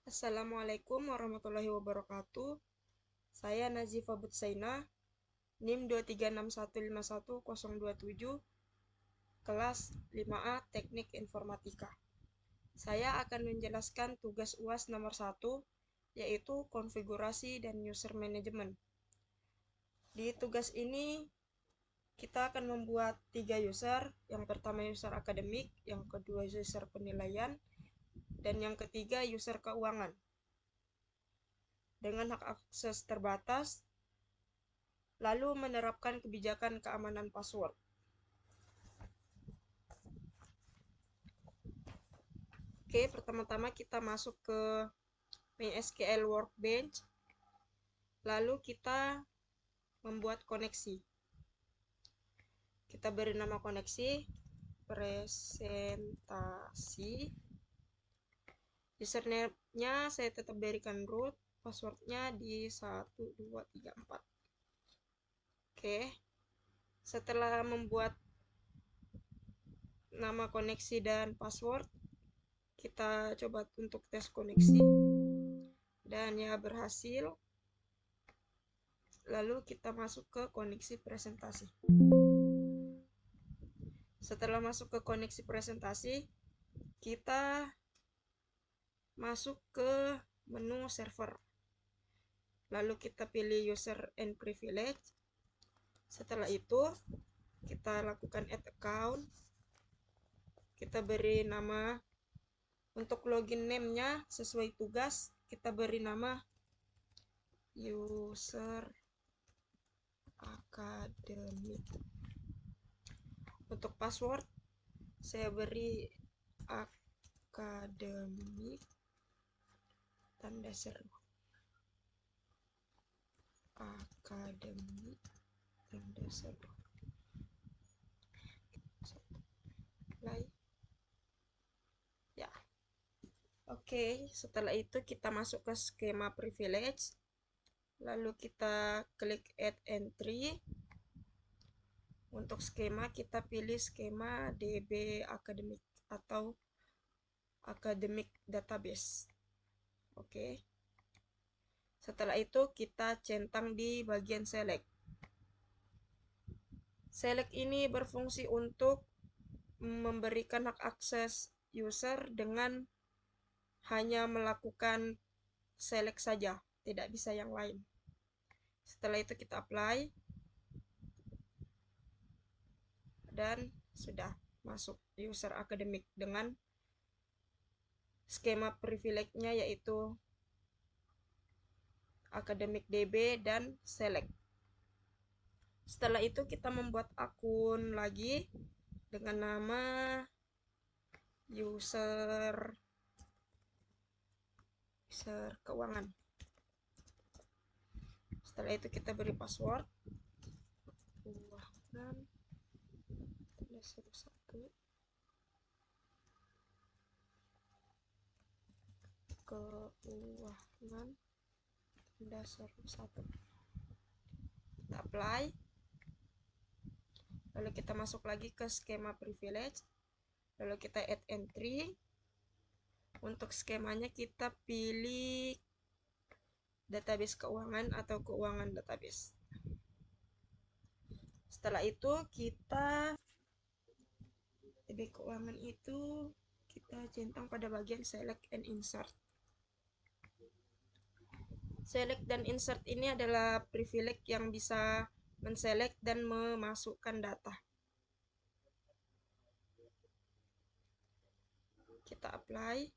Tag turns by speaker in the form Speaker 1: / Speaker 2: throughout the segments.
Speaker 1: Assalamualaikum warahmatullahi wabarakatuh. Saya Nazifa Butsaina, NIM 236151027, kelas 5A Teknik Informatika. Saya akan menjelaskan tugas UAS nomor 1, yaitu konfigurasi dan user management. Di tugas ini, kita akan membuat 3 user. Yang pertama user akademik, yang kedua user penilaian, dan yang ketiga user keuangan. Dengan hak akses terbatas, lalu menerapkan kebijakan keamanan password. Oke, pertama-tama kita masuk ke MySQL Workbench, lalu kita membuat koneksi. Kita beri nama koneksi presentasi. Username-nya saya tetap berikan root, passwordnya di 1234. Oke, setelah membuat nama koneksi dan password, kita coba untuk tes koneksi, dan ya berhasil. Lalu kita masuk ke koneksi presentasi. Setelah masuk ke koneksi presentasi, kita masuk ke menu server. Lalu kita pilih user and privilege. Setelah itu, kita lakukan add account. Kita beri nama, untuk login name-nya sesuai tugas, kita beri nama user akademik. Untuk password, saya beri akademik tanda seru. Akademik tanda seru. Play. Ya. Oke, setelah itu kita masuk ke skema privilege. Lalu kita klik add entry. Untuk skema kita pilih skema DB Academic atau Academic Database. Oke. Setelah itu kita centang di bagian select. Select ini berfungsi untuk memberikan hak akses user dengan hanya melakukan select saja, tidak bisa yang lain. Setelah itu kita apply, dan sudah masuk user akademik dengan skema privilege-nya yaitu Academic DB dan select. Setelah itu kita membuat akun lagi dengan nama user keuangan. Setelah itu kita beri password keuangan dasar 1. Kita apply. Lalu kita masuk lagi ke skema privilege. Lalu kita add entry. Untuk skemanya kita pilih database keuangan atau keuangan database. Setelah itu kita DB keuangan itu kita centang pada bagian select and insert. Select dan insert ini adalah privilege yang bisa menselect dan memasukkan data. Kita apply,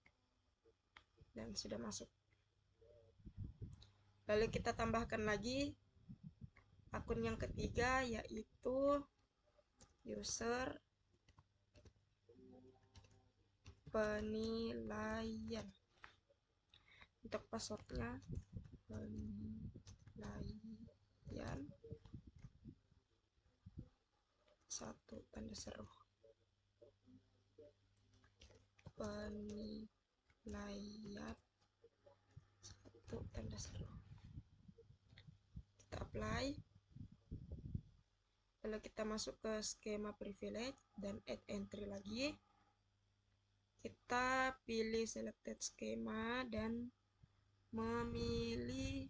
Speaker 1: dan sudah masuk. Lalu kita tambahkan lagi akun yang ketiga, yaitu user penilaian. Untuk passwordnya penilaian 1 tanda seru. Penilaian 1 tanda seru. Kita apply. Lalu kita masuk ke skema privilege dan add entry lagi. Kita pilih selected schema dan memilih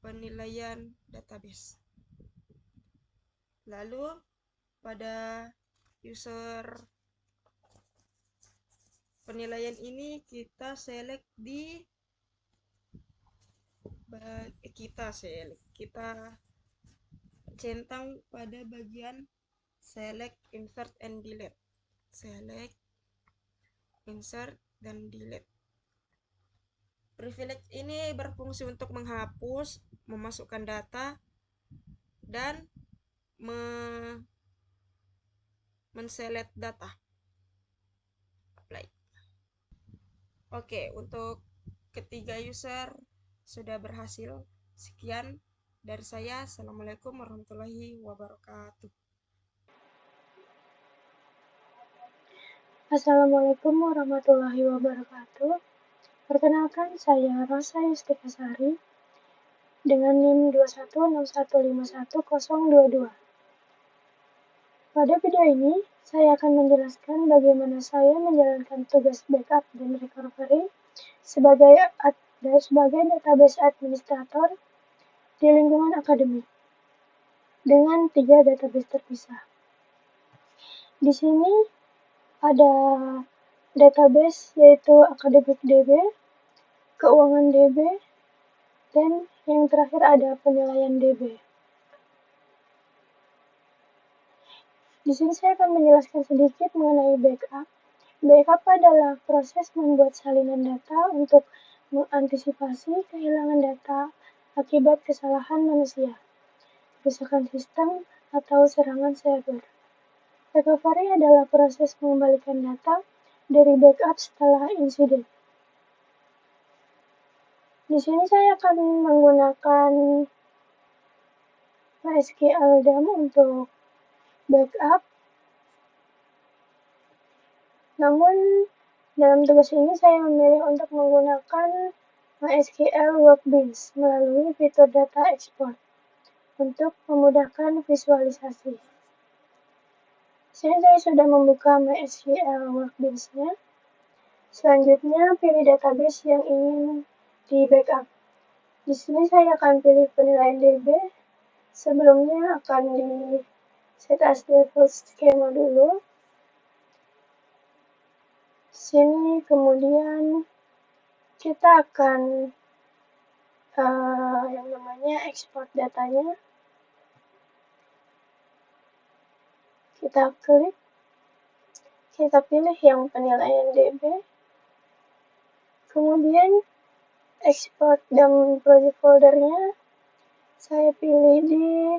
Speaker 1: penilaian database. Lalu pada user penilaian ini kita select kita centang pada bagian select, insert, and delete. Select, insert, dan delete. Privilege ini berfungsi untuk menghapus, memasukkan data, dan men-select data. Apply. Oke, untuk ketiga user sudah berhasil. Sekian dari saya. Assalamualaikum warahmatullahi wabarakatuh.
Speaker 2: Assalamualaikum warahmatullahi wabarakatuh. Perkenalkan, saya Rosa Yustikasari dengan NIM 216151022. Pada video ini, saya akan menjelaskan bagaimana saya menjalankan tugas backup dan recovery sebagai database administrator di lingkungan akademik dengan 3 database terpisah. Di sini ada database yaitu akademik DB, keuangan DB, dan yang terakhir ada penilaian DB. Di sini saya akan menjelaskan sedikit mengenai backup. Backup adalah proses membuat salinan data untuk mengantisipasi kehilangan data akibat kesalahan manusia, kerusakan sistem, atau serangan cyber. Recovery adalah proses mengembalikan data dari backup setelah insiden. Di sini saya akan menggunakan MySQL DAM untuk backup. Namun, dalam tugas ini saya memilih untuk menggunakan MySQL Workbench melalui fitur data export untuk memudahkan visualisasi. Sini saya sudah membuka MySQL Workbench-nya. Selanjutnya, pilih database yang ingin di backup. Di sini saya akan pilih penilaian DB. Sebelumnya akan di set as default schema dulu. Sini kemudian kita akan yang namanya export datanya. Kita klik, kita pilih yang penilaian DB, kemudian export dan project foldernya saya pilih di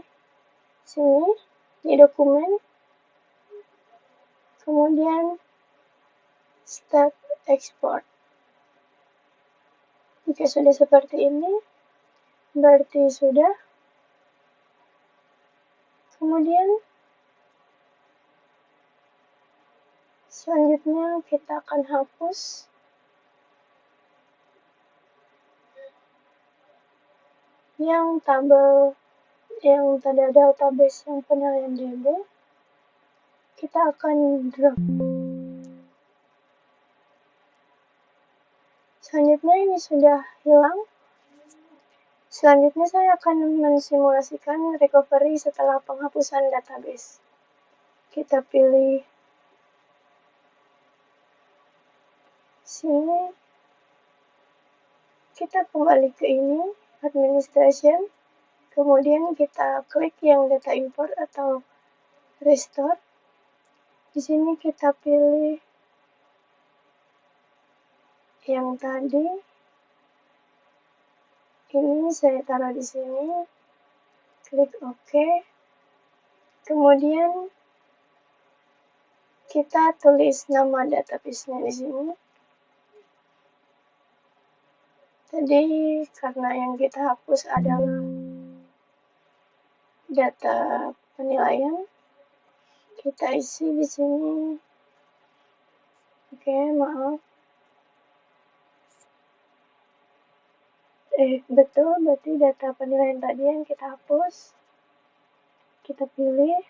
Speaker 2: sini, di dokumen, kemudian start export. Jika sudah seperti ini, berarti sudah. Kemudian selanjutnya kita akan hapus yang tabel yang pada database yang penilaian DB. Kita akan drop. Selanjutnya ini sudah hilang. Selanjutnya saya akan mensimulasikan recovery setelah penghapusan database. Kita pilih sini, kita kembali ke ini, administration, kemudian kita klik yang data import atau restore. Di sini kita pilih yang tadi, ini saya taruh di sini, klik OK, kemudian kita tulis nama database-nya di sini. Tadi karena yang kita hapus adalah data penilaian, kita isi di sini. Oke, maaf. Betul, berarti data penilaian tadi yang kita hapus. Kita pilih.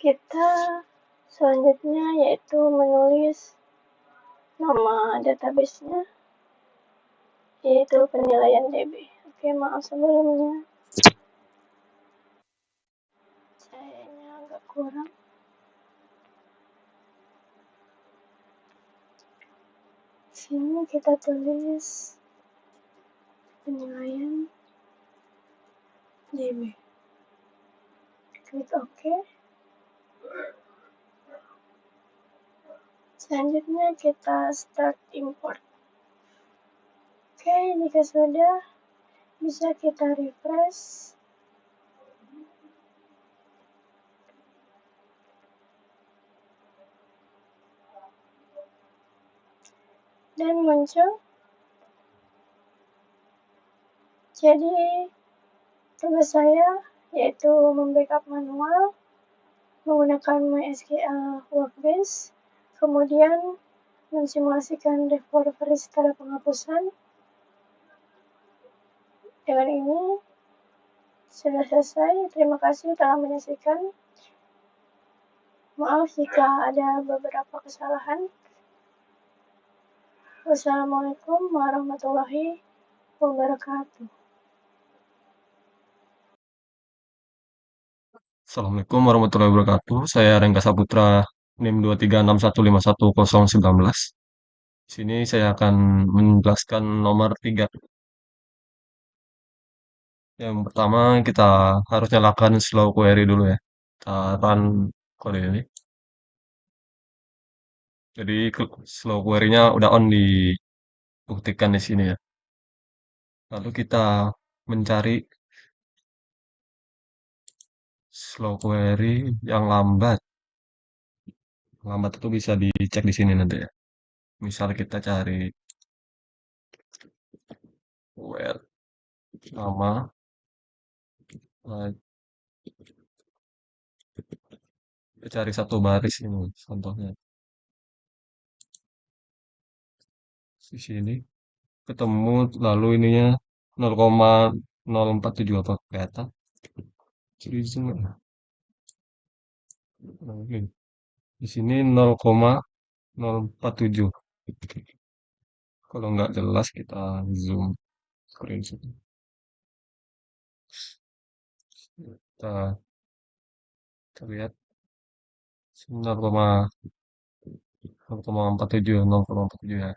Speaker 2: Kita selanjutnya yaitu menulis nama database-nya, yaitu penilaian DB. Oke, maaf sebelumnya, cahayanya agak kurang. Sini kita tulis penilaian DB. Klik OK. Selanjutnya kita start import. Oke, jika sudah, bisa kita refresh. Dan muncul. Jadi, tugas saya yaitu membackup manual menggunakan MySQL Workbench, kemudian mensimulasikan recovery setelah penghapusan. Dengan ini sudah selesai. Terima kasih telah menyaksikan. Maaf jika ada beberapa kesalahan. Wassalamualaikum warahmatullahi wabarakatuh.
Speaker 3: Assalamualaikum warahmatullahi wabarakatuh. Saya Rengga Saputra, NIM 236151019. Di sini saya akan menjelaskan nomor 3. Yang pertama kita harus nyalakan slow query dulu ya. Kita run kode ini. Jadi slow query-nya udah on dibuktikan di sini ya. Lalu kita mencari slow query yang lambat. Lambat itu bisa dicek di sini nanti ya. Misal kita cari where nama, kita cari satu baris ini contohnya. Di sini ketemu lalu ininya 0,047 apa kelihatan. Jadi di sini di sini 0,047. Kalau nggak jelas kita zoom screenshot. Kita lihat 0,047 ya.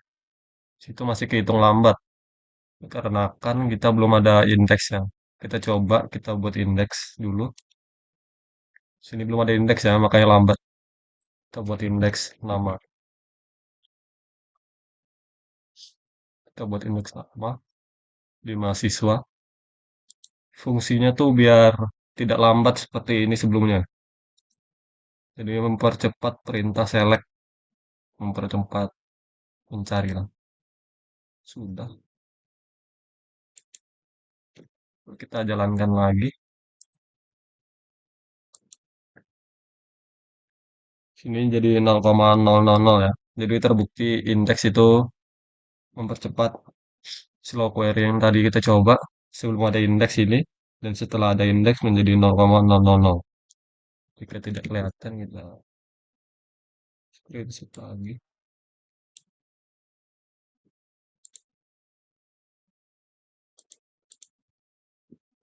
Speaker 3: Situ masih kehitung lambat karena kan kita belum ada indeksnya. Kita coba kita buat indeks dulu. Sini belum ada indeks ya, makanya lambat. Kita buat indeks nama. Kita buat indeks nama di mahasiswa. Fungsinya tuh biar tidak lambat seperti ini sebelumnya. Jadi mempercepat perintah select, mempercepat mencari lah. Sudah. Kita jalankan lagi. Sini jadi 0,000 ya. Jadi terbukti indeks itu mempercepat slow query yang tadi kita coba sebelum ada indeks ini dan setelah ada indeks menjadi 0,000. Jika tidak kelihatan kita screenshot lagi.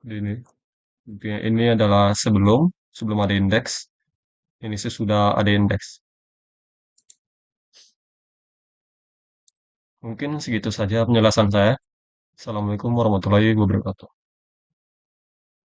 Speaker 3: Ini adalah sebelum ada indeks. Ini sudah ada indeks. Mungkin segitu saja penjelasan saya. Assalamualaikum warahmatullahi wabarakatuh.